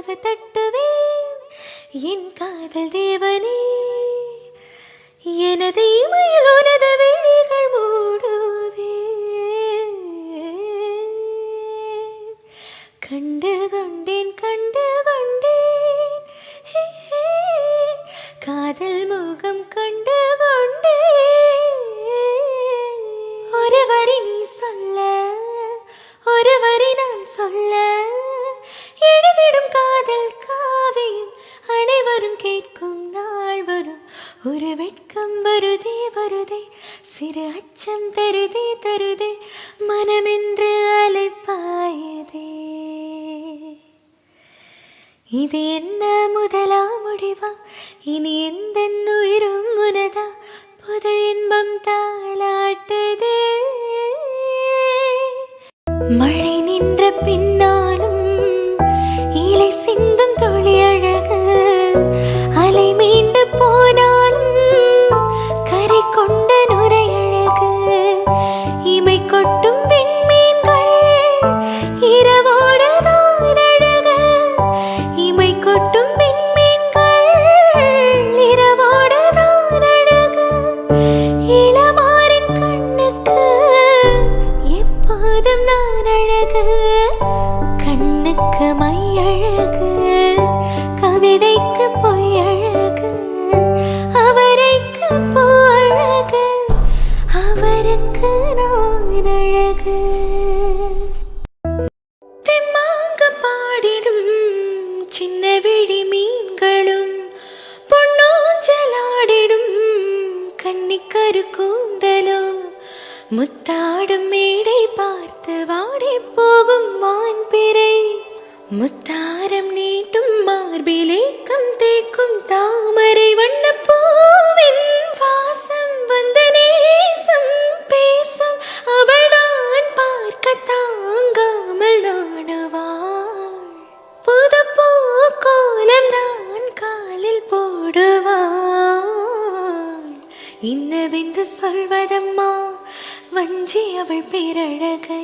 கதவு தட்டுவேன் என் காதல் தேவனே எனது இமையில் உனது விழிகள் மூடுவே கண்டு கொண்டேன் காதல் முகம் கண்டு கொண்டேன் ஒரு வரி நீ சொல்ல ஒரு வரி நான் சொல்ல எழுதிடும் காதல் காவியம் அனைவரும் கேட்கும் நாள் வரும் ஒரு வெட்கம் வருதே வருதே சிறு அச்சம் தருதே மனமென்று அலைப்பாயதே இது என்ன முதலா முடிவா இனி எந்த உயிரும் உனதா புது இன்பம் தாலாட்டுதே மழை நின்ற பின்னாலும் இலை சிந்தும் துளி அழகு அலை மீண்டு போனாலும் கரை கொண்ட நுரை அழகு இமை கொட்டும் விண்மீன்கள் இரவோடுதான் அழகு இமை கொட்டும் விண்மீன்கள் இரவோடுதான் அழகு இளமாரின் கண்ணுக்கு எப்போதும் நான் அழகு கண்ணுக்கு மை அழகு கவிதைக்கு பொய் அழகு அவரைக்கு பூ அழகு அவருக்கு நான் அழகு தெம்மாங்க பாடிடும் சின்ன விழி மீன்களும் பொன்னோஞ்சலாடிடும் கன்னிக்கரு கூந்தலோ முத்தாடும் மேடை பார்த்து வாடி போகும் மான்பிறை முத்தாரம் நீட்டும் மார்பிலேக்கம் தேக்கும் தாமரை வண்ண பூவின் வாசம் வந்த நேசம் பேசும் அவள் நான் பார்க்க தாங்காமல் நாணுவாள் புது பூ கோலம் தான் காலில் போடுவாள் இன்னவென்று சொல்வதம்மா வஞ்சி அவள் பேரழகை